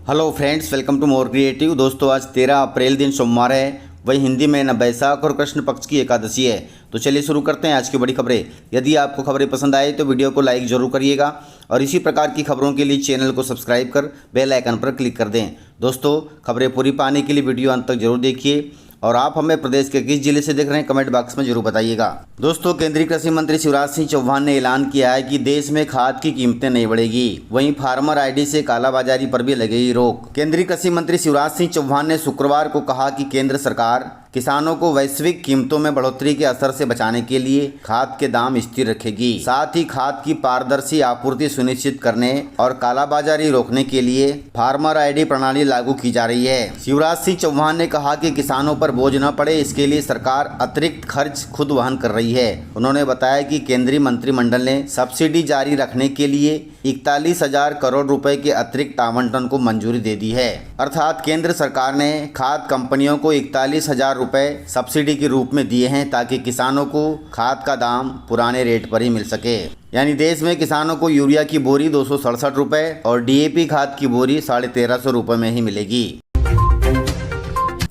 Hello friends, welcome to More Creative. दोस्तों, आज 13 अप्रैल दिन सोमवार है, वही हिंदी में न बैसाख और कृष्ण पक्ष की एकादशी है। तो चलिए शुरू करते हैं आज की बड़ी खबरें। यदि आपको खबरें पसंद आए तो वीडियो को लाइक जरूर करिएगा और इसी प्रकार की खबरों के लिए चैनल को सब्सक्राइब कर बेल आइकन पर क्लिक कर दें। दोस्तों, खबरें पूरी पाने के लिए वीडियो अंत तक जरूर देखिए और आप हमें प्रदेश के किस जिले से देख रहे हैं कमेंट बॉक्स में जरूर बताइएगा। दोस्तों, केंद्रीय कृषि मंत्री शिवराज सिंह चौहान ने ऐलान किया है कि देश में खाद की कीमतें नहीं बढ़ेगी, वहीं फार्मर आईडी से कालाबाजारी पर भी लगेगी रोक। केंद्रीय कृषि मंत्री शिवराज सिंह चौहान ने शुक्रवार को कहा कि केंद्र सरकार किसानों को वैश्विक कीमतों में बढ़ोतरी के असर से बचाने के लिए खाद के दाम स्थिर रखेगी। साथ ही खाद की पारदर्शी आपूर्ति सुनिश्चित करने और कालाबाजारी रोकने के लिए फार्मर आईडी प्रणाली लागू की जा रही है। शिवराज सिंह चौहान ने कहा कि किसानों पर बोझ न पड़े, इसके लिए सरकार अतिरिक्त खर्च खुद वहन कर रही है। उन्होंने बताया कि केंद्रीय मंत्रिमंडल ने सब्सिडी जारी रखने के लिए 41,000 करोड़ रुपए के अतिरिक्त आवंटन को मंजूरी दे दी है। अर्थात केंद्र सरकार ने खाद कंपनियों को 41,000 रुपए सब्सिडी के रूप में दिए हैं ताकि किसानों को खाद का दाम पुराने रेट पर ही मिल सके। यानी देश में किसानों को यूरिया की बोरी 267 रुपए और डीएपी खाद की बोरी 1350 रुपए में ही मिलेगी।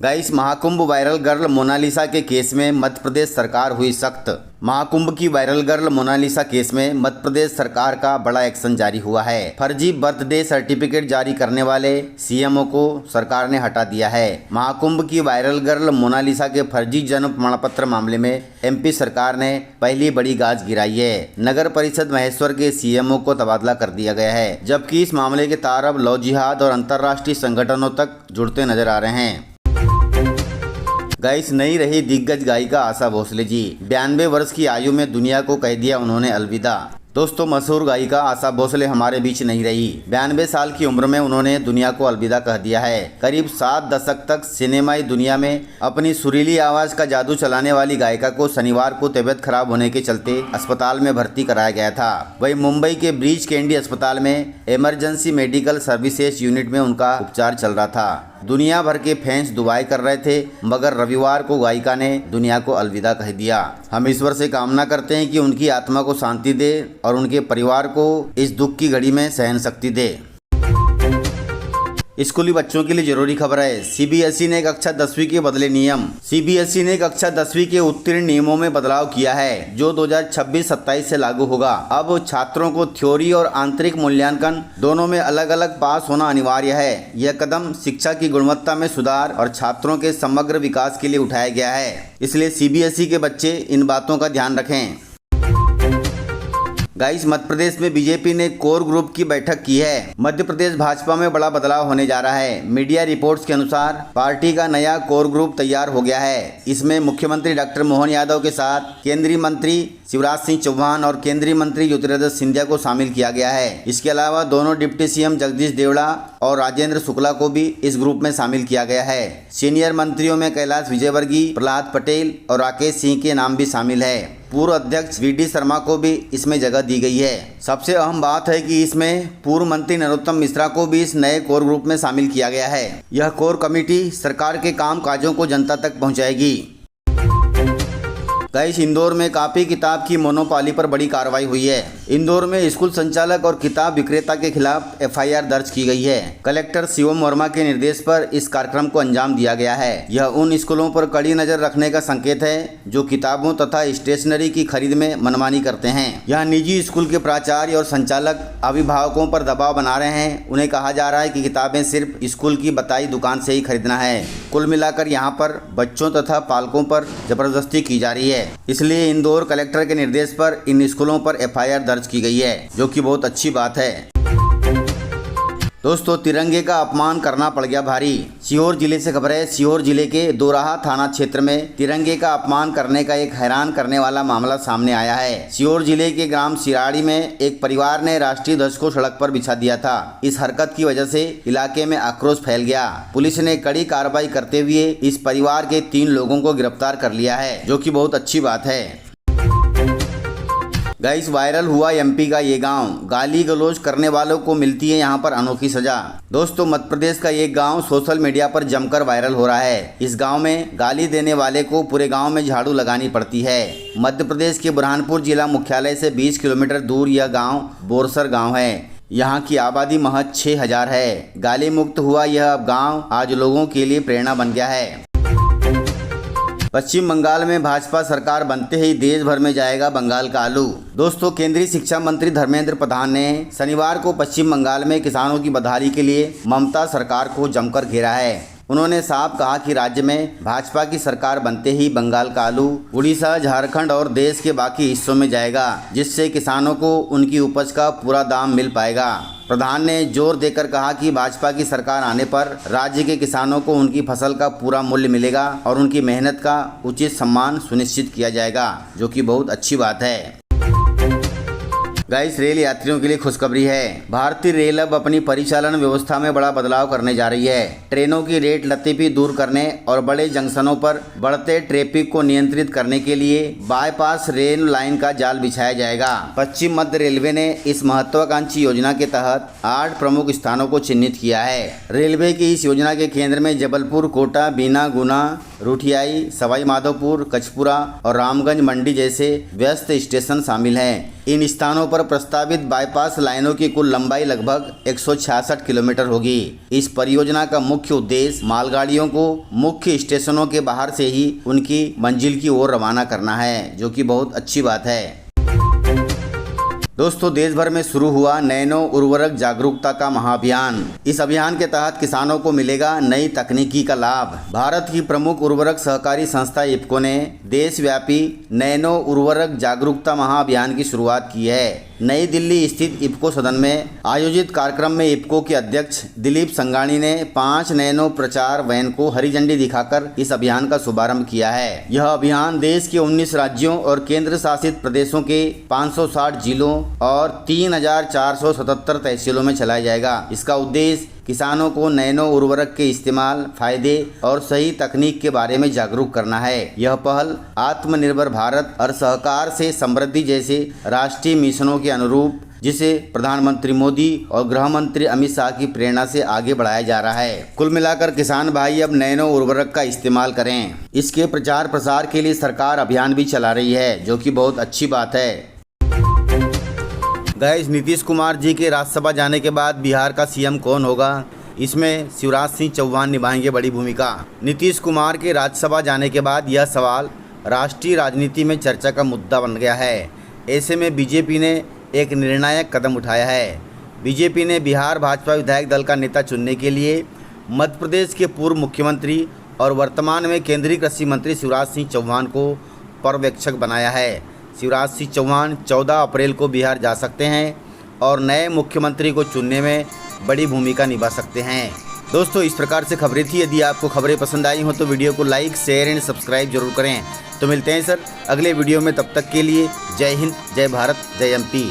Guys, Mahakumbh viral girl Monalisa के केस में मध्य प्रदेश सरकार हुई सख्त। महाकुंभ की वायरल गर्ल मोनालिसा केस में मध्य प्रदेश सरकार का बड़ा एक्शन जारी हुआ है। फर्जी बर्थडे सर्टिफिकेट जारी करने वाले सीएमओ को सरकार ने हटा दिया है। महाकुंभ की वायरल गर्ल मोनालिसा के फर्जी जन्म प्रमाण पत्र मामले में एमपी सरकार ने पहली बड़ी गाज गिराई है। नगर परिषद महेश्वर के सीएमओ को तबादला कर दिया गया है, जबकि इस मामले के तार अब लव जिहाद और अंतर्राष्ट्रीय संगठनों तक जुड़ते नजर आ रहे हैं। गाइस, नहीं रही दिग्गज गायिका आशा भोसले जी। 92 वर्ष की आयु में दुनिया को कह दिया उन्होंने अलविदा। दोस्तों, मशहूर गायिका आशा भोसले हमारे बीच नहीं रही। 92 साल की उम्र में उन्होंने दुनिया को अलविदा कह दिया है। करीब 7 दशक तक सिनेमाई दुनिया में अपनी सुरीली आवाज का जादू चलाने वाली गायिका को शनिवार को तबियत खराब होने के चलते अस्पताल में भर्ती कराया गया था। वहीं मुंबई के ब्रीच कैंडी अस्पताल में इमरजेंसी मेडिकल सर्विसेज यूनिट में उनका उपचार चल रहा था। दुनिया भर के फैंस दुआएं कर रहे थे, मगर रविवार को गायिका ने दुनिया को अलविदा कह दिया। हम ईश्वर से कामना करते हैं कि उनकी आत्मा को शांति दे और उनके परिवार को इस दुख की घड़ी में सहन शक्ति दे। स्कूली बच्चों के लिए जरूरी खबर है। सीबीएसई ने कक्षा 10वीं के बदले नियम। सीबीएसई ने कक्षा 10वीं के उत्तीर्ण नियमों में बदलाव किया है, जो 2026-27 से लागू होगा। अब छात्रों को थ्योरी और आंतरिक मूल्यांकन दोनों में अलग अलग पास होना अनिवार्य है। यह कदम शिक्षा की गुणवत्ता में सुधार और छात्रों के समग्र विकास के लिए उठाया गया है, इसलिए सीबीएसई के बच्चे इन बातों का ध्यान रखें। गाइस, मध्य प्रदेश में बीजेपी ने कोर ग्रुप की बैठक की है। मध्य प्रदेश भाजपा में बड़ा बदलाव होने जा रहा है। मीडिया रिपोर्ट्स के अनुसार पार्टी का नया कोर ग्रुप तैयार हो गया है। इसमें मुख्यमंत्री डॉक्टर मोहन यादव के साथ केंद्रीय मंत्री शिवराज सिंह चौहान और केंद्रीय मंत्री ज्योतिरादित्य सिंधिया को शामिल किया गया है। इसके अलावा दोनों डिप्टी सीएम जगदीश देवड़ा और राजेंद्र शुक्ला को भी इस ग्रुप में शामिल किया गया है। सीनियर मंत्रियों में कैलाश विजयवर्गीय, प्रहलाद पटेल और राकेश सिंह के नाम भी शामिल है। पूर्व अध्यक्ष वीडी शर्मा को भी इसमें जगह दी गई है। सबसे अहम बात है कि इसमें पूर्व मंत्री नरोत्तम मिश्रा को भी इस नए कोर ग्रुप में शामिल किया गया है। यह कोर कमेटी सरकार के काम काजों को जनता तक पहुंचाएगी। गाइस, इंदौर में कॉपी किताब की मोनोपाली पर बड़ी कार्रवाई हुई है। इंदौर में स्कूल संचालक और किताब विक्रेता के खिलाफ एफआईआर दर्ज की गई है। कलेक्टर शिवम वर्मा के निर्देश पर इस कार्यक्रम को अंजाम दिया गया है। यह उन स्कूलों पर कड़ी नजर रखने का संकेत है जो किताबों तथा स्टेशनरी की खरीद में मनमानी करते हैं। यहाँ निजी स्कूल के प्राचार्य और संचालक अभिभावकों पर दबाव बना रहे हैं। उन्हें कहा जा रहा है कि किताबें सिर्फ स्कूल की बताई दुकान से ही खरीदना है। कुल मिलाकर यहाँ पर बच्चों तथा पालकों पर जबरदस्ती की जा रही है। इसलिए इंदौर कलेक्टर के निर्देश पर इन स्कूलों पर एफआईआर दर्ज की गई है, जो कि बहुत अच्छी बात है। दोस्तों, तिरंगे का अपमान करना पड़ गया भारी। सीहोर जिले से खबर है। सीहोर जिले के दोराहा थाना क्षेत्र में तिरंगे का अपमान करने का एक हैरान करने वाला मामला सामने आया है। सीहोर जिले के ग्राम सिराड़ी में एक परिवार ने राष्ट्रीय ध्वज को सड़क पर बिछा दिया था। इस हरकत की वजह से इलाके में आक्रोश फैल गया। पुलिस ने कड़ी कार्रवाई करते हुए इस परिवार के 3 लोगों को गिरफ्तार कर लिया है, जो कि बहुत अच्छी बात है। गाइस, वायरल हुआ एमपी का ये गांव। गाली गलौज करने वालों को मिलती है यहां पर अनोखी सजा। दोस्तों, मध्य प्रदेश का ये गांव सोशल मीडिया पर जमकर वायरल हो रहा है। इस गांव में गाली देने वाले को पूरे गांव में झाड़ू लगानी पड़ती है। मध्य प्रदेश के बुरहानपुर जिला मुख्यालय से 20 किलोमीटर दूर यह गांव बोरसर गांव है। यहाँ की आबादी महज 6000 है। गाली मुक्त हुआ यह अब गाँव आज लोगों के लिए प्रेरणा बन गया है। पश्चिम बंगाल में भाजपा सरकार बनते ही देश भर में जाएगा बंगाल का आलू। दोस्तों, केंद्रीय शिक्षा मंत्री धर्मेंद्र प्रधान ने शनिवार को पश्चिम बंगाल में किसानों की बदहाली के लिए ममता सरकार को जमकर घेरा है। उन्होंने साफ कहा कि राज्य में भाजपा की सरकार बनते ही बंगाल का आलू उड़ीसा, झारखंड और देश के बाकी हिस्सों में जाएगा, जिससे किसानों को उनकी उपज का पूरा दाम मिल पाएगा। प्रधान ने जोर देकर कहा कि भाजपा की सरकार आने पर राज्य के किसानों को उनकी फसल का पूरा मूल्य मिलेगा और उनकी मेहनत का उचित सम्मान सुनिश्चित किया जाएगा, जो कि बहुत अच्छी बात है। गाइस, रेल यात्रियों के लिए खुशखबरी है। भारतीय रेल अब अपनी परिचालन व्यवस्था में बड़ा बदलाव करने जा रही है। ट्रेनों की रेट लतीफी दूर करने और बड़े जंक्शनों पर बढ़ते ट्रैफिक को नियंत्रित करने के लिए बाईपास रेल लाइन का जाल बिछाया जाएगा। पश्चिम मध्य रेलवे ने इस महत्वाकांक्षी योजना के तहत 8 प्रमुख स्थानों को चिन्हित किया है। रेलवे की इस योजना के केंद्र में जबलपुर, कोटा, बीना, गुना, रुठियाई, सवाई माधोपुर, कचपुरा और रामगंज मंडी जैसे व्यस्त स्टेशन शामिल हैं। इन स्थानों पर प्रस्तावित बाईपास लाइनों की कुल लंबाई लगभग 166 किलोमीटर होगी। इस परियोजना का मुख्य उद्देश्य मालगाड़ियों को मुख्य स्टेशनों के बाहर से ही उनकी मंजिल की ओर रवाना करना है, जो कि बहुत अच्छी बात है। दोस्तों, देश भर में शुरू हुआ नैनो उर्वरक जागरूकता का महाअभियान। इस अभियान के तहत किसानों को मिलेगा नई तकनीकी का लाभ। भारत की प्रमुख उर्वरक सहकारी संस्था इफ्को ने देशव्यापी नैनो उर्वरक जागरूकता महाअभियान की शुरुआत की है। नई दिल्ली स्थित इफ्को सदन में आयोजित कार्यक्रम में इफ्को के अध्यक्ष दिलीप संघानी ने 5 नैनो प्रचार वैन को हरी झंडी दिखाकर इस अभियान का शुभारंभ किया है। यह अभियान देश के 19 राज्यों और केंद्र शासित प्रदेशों के 560 जिलों और 3477 तहसीलों में चलाया जाएगा। इसका उद्देश्य किसानों को नैनो उर्वरक के इस्तेमाल, फायदे और सही तकनीक के बारे में जागरूक करना है। यह पहल आत्मनिर्भर भारत और सहकार से समृद्धि जैसे राष्ट्रीय मिशनों के अनुरूप, जिसे प्रधानमंत्री मोदी और गृह मंत्री अमित शाह की प्रेरणा से आगे बढ़ाया जा रहा है। कुल मिलाकर किसान भाई अब नैनो उर्वरक का इस्तेमाल करें। इसके प्रचार प्रसार के लिए सरकार अभियान भी चला रही है, जो कि बहुत अच्छी बात है। गाइस, नीतीश कुमार जी के राज्यसभा जाने के बाद बिहार का सीएम कौन होगा, इसमें शिवराज सिंह चौहान निभाएंगे बड़ी भूमिका। नीतीश कुमार के राज्यसभा जाने के बाद यह सवाल राष्ट्रीय राजनीति में चर्चा का मुद्दा बन गया है। ऐसे में बीजेपी ने एक निर्णायक कदम उठाया है। बीजेपी ने बिहार भाजपा विधायक दल का नेता चुनने के लिए मध्य प्रदेश के पूर्व मुख्यमंत्री और वर्तमान में केंद्रीय कृषि मंत्री शिवराज सिंह चौहान को पर्यवेक्षक बनाया है। शिवराज सिंह चौहान 14 अप्रैल को बिहार जा सकते हैं और नए मुख्यमंत्री को चुनने में बड़ी भूमिका निभा सकते हैं। दोस्तों, इस प्रकार से खबरें थी। यदि आपको खबरें पसंद आई हो तो वीडियो को लाइक, शेयर एंड सब्सक्राइब जरूर करें। तो मिलते हैं सर अगले वीडियो में, तब तक के लिए जय हिंद, जय भारत, जय एमपी।